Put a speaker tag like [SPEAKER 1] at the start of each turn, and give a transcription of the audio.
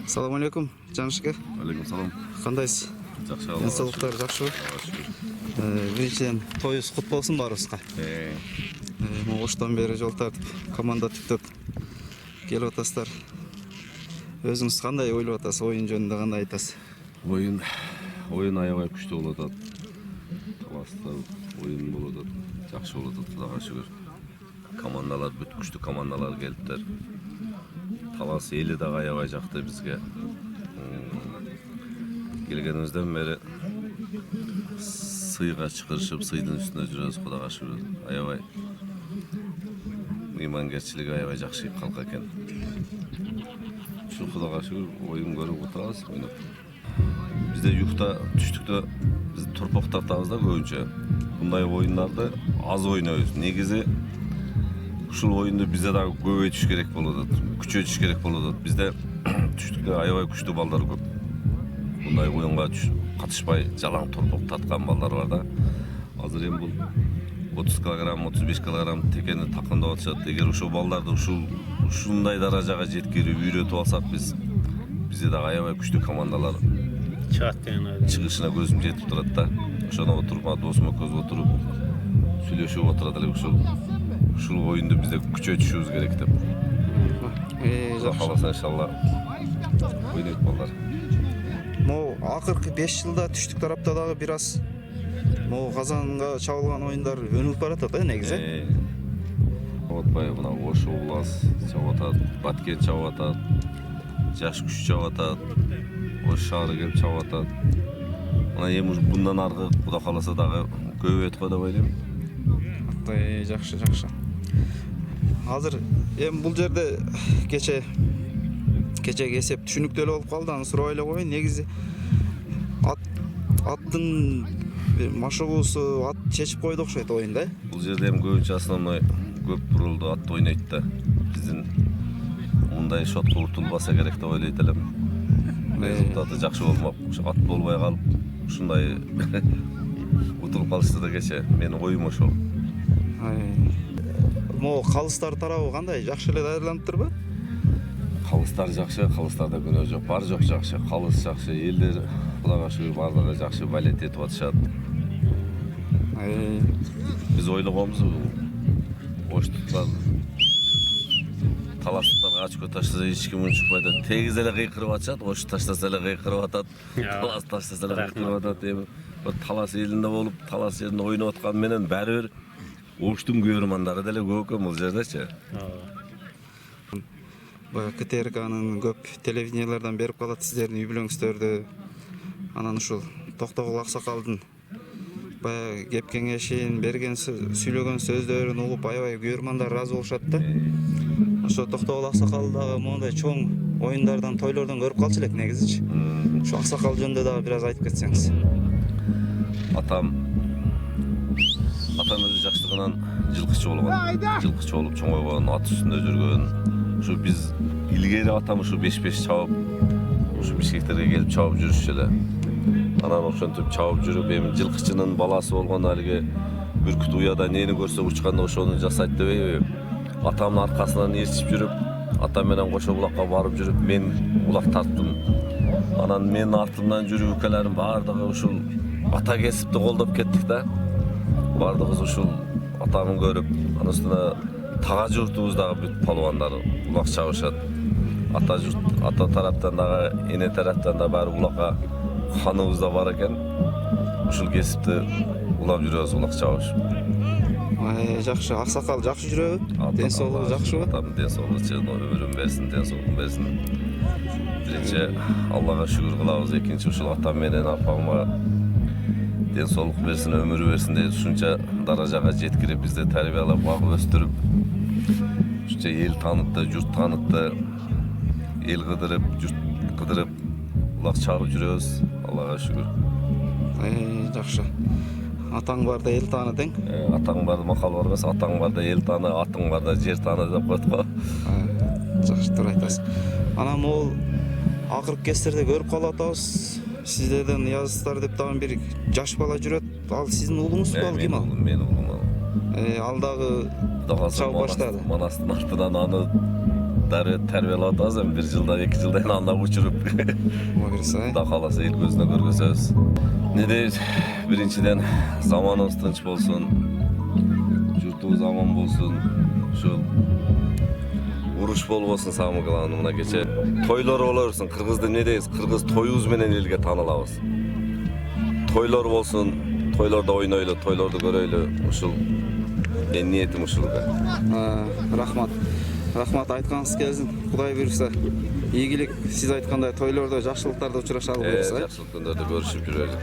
[SPEAKER 1] Assalamu alaikum, Жанышке.
[SPEAKER 2] Алейкум салам.
[SPEAKER 1] Кандайсыз?
[SPEAKER 2] Жакшы
[SPEAKER 1] Денсаулыктар жакшыбы? Биринчиден тоюңуз кут болсун баарыбызга. Могуштан бери жол тартып, команда түптөп келип атасыздар. Өзүңүз кандай ойлоп атасыз? Оюн жөнүндө кандай айтасыз?
[SPEAKER 2] Oyun аябай күчтүү болуп атат. Таласта oyun болуп атат. Жакшы болуп атат, Кудайга шүгүр. Командалар бүт күчтүү командалар келиптир. Талас эли дагы аябай жакты бизге. Келгенибизден бери сыйга чакырышып, сыйдын үстүнө жүрөбүз, Кудайга шүгүр. Аябай ыйманкерчилиги аябай жакшы калк экен. Şu Kudayga şükür oyun görüp oturabız, oynap. Bizde yukta, түштүктө biz torpak tartabız da көбүнчө. Bunday oyunlarda az oynayız. Negizi ушул oyunda bize daha көбөйтүш керек болуп атат, күчөтүш керек болуп атат. Bizde түштүктө аябай күчтүү балдар көп. Bunday oyunга катышпай жалаң torpak тарткан балдар бар да. Азыр эми бул 30 килограмм, 35 килограмм текени такындап атышат. Эгер ушул балдарды ушундай даражага жеткирип үйрөтүп алсак бизде дагы аябай күчтүү командалар
[SPEAKER 3] чыгат деген ойдо.
[SPEAKER 2] Чыгышына көзүм жетип турат да. Ошоно отуруп, досума көз отуруп сүйлөшүп отурат элек ушул оюнду бизде күчөтүшүбүз керек деп.
[SPEAKER 1] Жакшы.
[SPEAKER 2] Каласа иншалла ойнойт балдар.
[SPEAKER 1] Могу акыркы 5 жылда түштүк тарапта дагы бир аз могу Казанга чабылган оюндар өнүгүп баратат да негизи.
[SPEAKER 2] Отпай мына Ошу Улас чабып атат, Баткен чабып атат, Жаш күч чабып атат, Ош шаары келип чабып атат. Мына эми мындан аркы Кудай кааласа дагы көбөйөт го деп ойлойм.
[SPEAKER 1] Жакшы. Азыр эми бул жерде кече кесеп түшүнүктүү болуп калды. Аны сурабай эле коеюн. Негизи аттын машыгуусу ат чечип койду окшойт оюнда.
[SPEAKER 2] Бул жерде эми көбүнчө основной көп бурулду ат ойнойт да. Биздин мындай шотко утулбаса керек деп ойлойт элем. Результаты жакшы болмок. Ошо ат болбой калып, ушундай утулуп калышты да кече. Менин оюм ошол.
[SPEAKER 1] Могу калыстар тарабы кандай? Жакшы эле даярданыптырбы?
[SPEAKER 2] Калыстар жакшы, калыстарда күнөө жок, бар жок жакшы. Калыс жакшы, элдер Кудайга шүгүр бардыгы жакшы балет этип атышат. Биз ойлогонбуз Оштуктар таластыктарга очко таштаса эч ким унчукпайт. Тегиз эле кыйкырып атышат, Ош таштаса эле кыйкырып атат. Талас таштаса эле кыйкырып атат. Эми талас элинде болуп, талас жеринде ойноп аткан менен баары бир Оштун көрөрмандары деле көп экен бул жердечи.
[SPEAKER 1] Баягы КТРКнын көп телевидениялардан берип калат сиздердин үй бүлөңүздөрдү. Анан ушул Токтогул Аксакалдын баягы кеп кеңешин берген сүйлөгөн сөздөрүн угуп аябай көрөрмандар ыраазы болушат да. Ошо Токтогул Аксакал дагы моундай чоң оюндардан, тойлордон көрүп калчу элек негизичи. Ушу Аксакал жөнүндө дагы бир аз айтып кетсеңиз.
[SPEAKER 2] Атам өзү жаштыгынан жылкычы болгон. Жылкычы болуп чоңойгон, ат үстүндө жүргөн. Ушу биз илгери атам ушу 5-5 чабып, ушу Бишкектерге келип чабып жүрүшчү эле. Анан ошентип чабып жүрүп, эми жылкычынын баласы болгон алиги бүркүт уяда нени көрсө учканда ошону жасайт дебейби. Атамдын аркасынан ээрчип жүрүп, атам менен Кошо булакка барып жүрүп, мен улак тарттым. Анан менин артымдан жүрүп укаларым баардыгы ушул ата кесипти колдоп кеттик да. Бардыгыбыз ушул атаны көрүп, анын үстүнө тага журтубуздагы бүт палуандар улак чабышат. Ата тараптан дагы, эне тараптан да баары улакка ханыбыз да бар экен. Ушул кесипти улап жүрөбүз, улак чабышып.
[SPEAKER 1] Жакшы, Аксакал жакшы жүрөбү? Ден соолугу жакшыбы?
[SPEAKER 2] Атам ден соолугу чыгын, өмүрүн берсин, ден соолугун берсин. Биринчи Аллага шүгүр кылабыз, экинчи ушул атам менен апама ден соолук берсин, өмүр берсин деп ушунча даражага жеткирип, бизди тарбиялап, багып өстүрүп, ушунча эл таанытты, журт таанытты, эл кыдырып, журт кыдырып, улак чабып жүрөбүз. Аллага шүгүр.
[SPEAKER 1] Жакшы. Атаң барда эл тааны тең?
[SPEAKER 2] Атаң барда макал бар эмес, атаң барда эл тааны, атың барда жер тааны деп коет го.
[SPEAKER 1] Жакшы, туура айтасыз. Анан могул акыркы кездерде көрүп калып атабыз. Сиздерден Языздар деп дагы бир жаш бала жүрөт. Ал сиздин уулуңузбу, ал ким ал?
[SPEAKER 2] Менин уулум ал.
[SPEAKER 1] Ал дагы чабып баштады.
[SPEAKER 2] Манастын артынан аны Terbiyelap atasın, bir yılda, 2 yılda en anda uçurup.
[SPEAKER 1] Buyursa.
[SPEAKER 2] Xudo xolasa el ko'zini ko'rgazasiz. Ne deydi? Birinchidan zamonimiz tinch bo'lsin. Yurtimiz omon bo'lsin. Shu urush bo'lmasin samog'lani mına kecha. To'ylar bo'laversin. Qirg'izda ne deysiz? Qirg'iz to'yuz menen elga tanilamiz. To'ylar bo'lsin. To'ylarda o'ynayli, to'ylarda ko'rayli. Ushul niyetim ushulga.
[SPEAKER 1] Rahmat. Rahmat aytqanыңыз келсін. Құдай бұйырса, игілік сіз айтқандай тойларда, жақсылықтарда ұшырашалы болса.
[SPEAKER 2] Yaxshilik kunlarda görüşüp yürüyorduk.